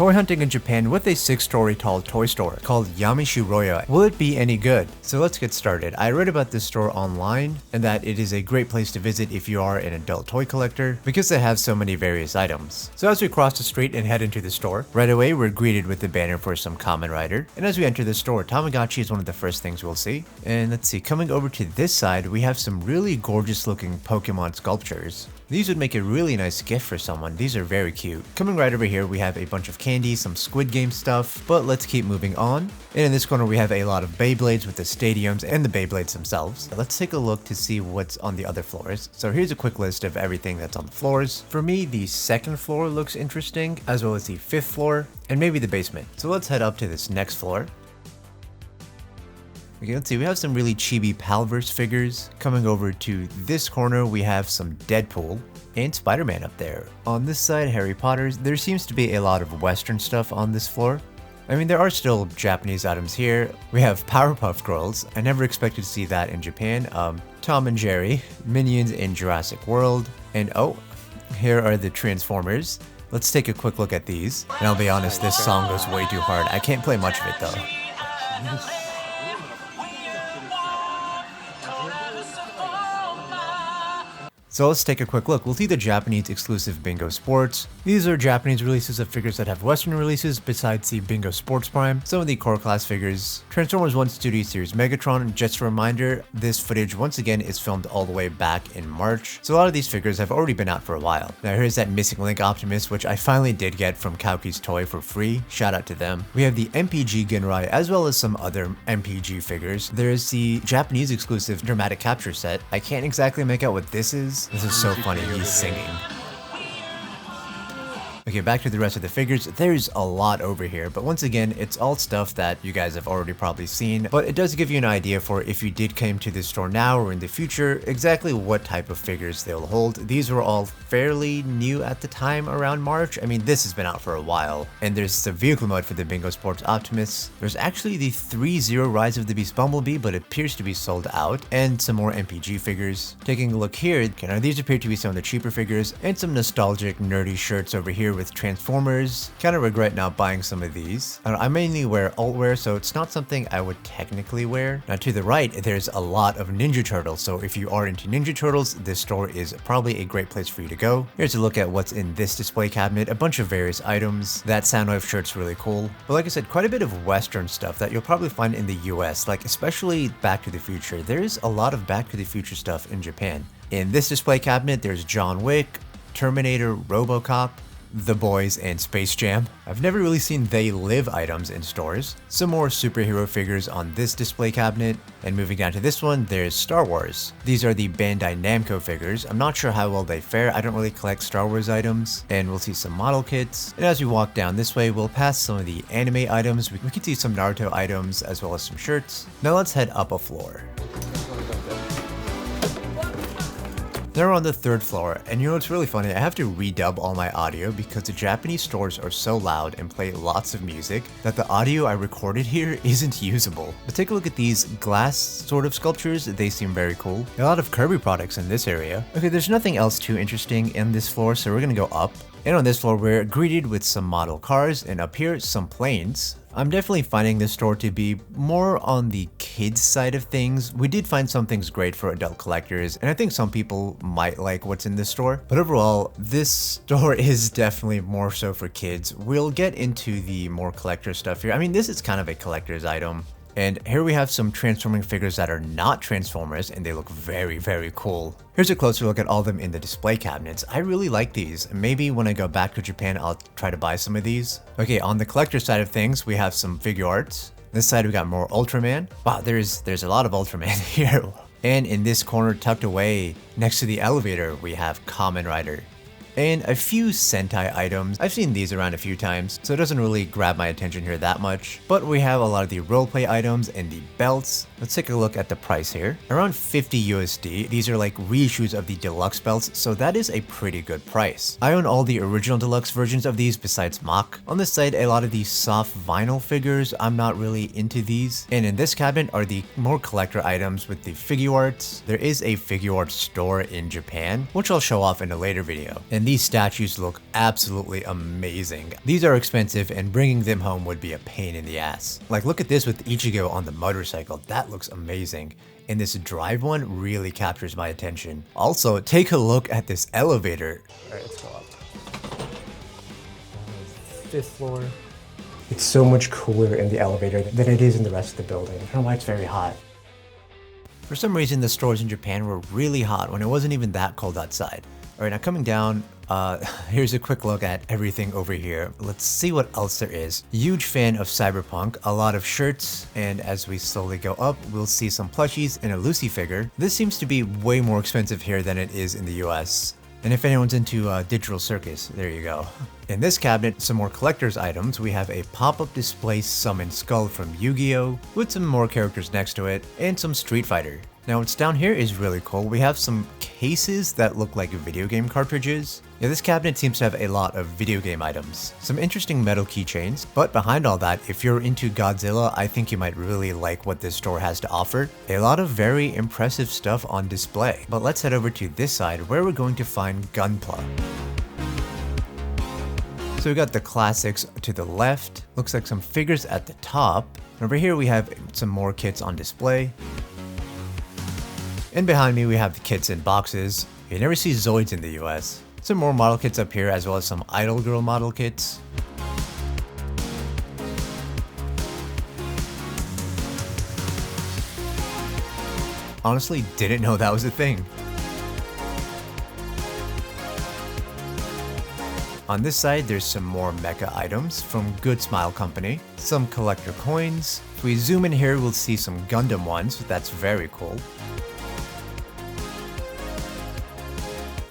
toy hunting in Japan with a 6-story tall toy store called Yamishiroya. Will it be any good? So let's get started. I read about this store online and that it is a great place to visit if you are an adult toy collector because they have so many various items. So as we cross the street and head into the store, right away we're greeted with the banner for some Kamen Rider. And as we enter the store, Tamagotchi is one of the first things we'll see. And let's see, coming over to this side, we have some really gorgeous looking Pokemon sculptures. These would make a really nice gift for someone. These are very cute. Coming right over here, we have a bunch of candy, some Squid Game stuff, but let's keep moving on. And in this corner, we have a lot of Beyblades with the stadiums and the Beyblades themselves. Let's take a look to see what's on the other floors. So here's a quick list of everything that's on the floors. For me, the second floor looks interesting, as well as the fifth floor, and maybe the basement. So let's head up to this next floor. Okay, let's see, we have some really chibi Palverse figures. Coming over to this corner, we have some Deadpool and Spider-Man up there. On this side, Harry Potter. There seems to be a lot of Western stuff on this floor. I mean, there are still Japanese items here. We have Powerpuff Girls. I never expected to see that in Japan. Tom and Jerry, Minions in Jurassic World, and oh, here are the Transformers. Let's take a quick look at these. And I'll be honest, this song goes way too hard. I can't play much of it though. So let's take a quick look. We'll see the Japanese exclusive Bingo Sports. These are Japanese releases of figures that have Western releases besides the Bingo Sports Prime. Some of the core class figures. Transformers 1 Studio Series Megatron. Just a reminder, this footage once again is filmed all the way back in March. So a lot of these figures have already been out for a while. Now here's that Missing Link Optimus, which I finally did get from Kauki's Toy for free. Shout out to them. We have the MPG Ginrai as well as some other MPG figures. There's the Japanese exclusive Dramatic Capture set. I can't exactly make out what this is. This is so funny, he's singing. Okay, back to the rest of the figures. There's a lot over here, but once again, it's all stuff that you guys have already probably seen, but it does give you an idea for if you did come to this store now or in the future, exactly what type of figures they'll hold. These were all fairly new at the time around March. I mean, this has been out for a while. And there's the vehicle mode for the Bingo Sports Optimus. There's actually the 3-0 Rise of the Beast Bumblebee, but it appears to be sold out, and some more MPG figures. Taking a look here, now these appear to be some of the cheaper figures, and some nostalgic nerdy shirts over here with Transformers. Kind of regret not buying some of these. I mainly wear alt-wear, so it's not something I would technically wear. Now to the right, there's a lot of Ninja Turtles, so if you are into Ninja Turtles, this store is probably a great place for you to go. Here's a look at what's in this display cabinet, a bunch of various items. That Soundwave shirt's really cool. But like I said, quite a bit of Western stuff that you'll probably find in the US, like especially Back to the Future. There's a lot of Back to the Future stuff in Japan. In this display cabinet, there's John Wick, Terminator, RoboCop, The Boys, and Space Jam. I've never really seen They Live items in stores. Some more superhero figures on this display cabinet. And moving down to this one, there's Star Wars. These are the Bandai Namco figures. I'm not sure how well they fare. I don't really collect Star Wars items. And we'll see some model kits. And as we walk down this way, we'll pass some of the anime items. We can see some Naruto items as well as some shirts. Now let's head up a floor. They're on the third floor, and you know what's really funny? I have to redub all my audio because the Japanese stores are so loud and play lots of music that the audio I recorded here isn't usable. But take a look at these glass sort of sculptures, they seem very cool. A lot of Kirby products in this area. Okay, there's nothing else too interesting in this floor, so we're gonna go up. And on this floor, we're greeted with some model cars, and up here, some planes. I'm definitely finding this store to be more on the kids side of things. We did find some things great for adult collectors, and I think some people might like what's in this store. But overall, this store is definitely more so for kids. We'll get into the more collector stuff here. I mean, this is kind of a collector's item. And here we have some transforming figures that are not Transformers, and they look very, very cool. Here's a closer look at all of them in the display cabinets. I really like these. Maybe when I go back to Japan, I'll try to buy some of these. Okay, on the collector side of things, we have some figure arts. This side, we got more Ultraman. Wow, there's a lot of Ultraman here. And in this corner, tucked away, next to the elevator, we have Kamen Rider. And a few Sentai items. I've seen these around a few times, so it doesn't really grab my attention here that much. But we have a lot of the roleplay items and the belts. Let's take a look at the price here. Around 50 USD. These are like reissues of the deluxe belts, so that is a pretty good price. I own all the original deluxe versions of these besides Mach. On this side, a lot of these soft vinyl figures. I'm not really into these. And in this cabinet are the more collector items with the figure arts. There is a figure arts store in Japan, which I'll show off in a later video. And these statues look absolutely amazing. These are expensive and bringing them home would be a pain in the ass. Like look at this with Ichigo on the motorcycle, that looks amazing. And this drive one really captures my attention. Also, take a look at this elevator. Alright, let's go up. 5th floor. It's so much cooler in the elevator than it is in the rest of the building. I don't know why it's very hot. For some reason, the stores in Japan were really hot when it wasn't even that cold outside. Alright, now coming down, here's a quick look at everything over here. Let's see what else there is. Huge fan of Cyberpunk, a lot of shirts, and as we slowly go up, we'll see some plushies and a Lucy figure. This seems to be way more expensive here than it is in the US. And if anyone's into Digital Circus, there you go. In this cabinet, some more collector's items. We have a pop-up display Summon Skull from Yu-Gi-Oh! With some more characters next to it, and some Street Fighter. Now what's down here is really cool. We have some cases that look like video game cartridges. Yeah, this cabinet seems to have a lot of video game items. Some interesting metal keychains, but behind all that, if you're into Godzilla, I think you might really like what this store has to offer. A lot of very impressive stuff on display. But let's head over to this side where we're going to find Gunpla. So we got the classics to the left, looks like some figures at the top. Over here we have some more kits on display. And behind me we have the kits in boxes. You never see Zoids in the US. Some more model kits up here as well as some Idol Girl model kits. Honestly, didn't know that was a thing. On this side, there's some more mecha items from Good Smile Company, some collector coins. If we zoom in here, we'll see some Gundam ones, that's very cool.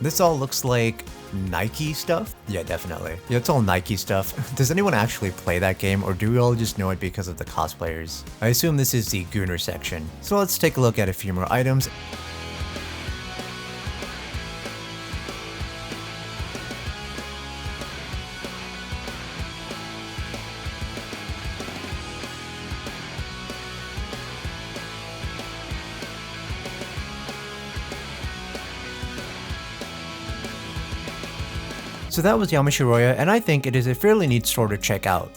This all looks like Nike stuff? Yeah, definitely. Yeah, it's all Nike stuff. Does anyone actually play that game, or do we all just know it because of the cosplayers? I assume this is the Gooner section. So let's take a look at a few more items. So that was Yamashiroya, and I think it is a fairly neat store to check out.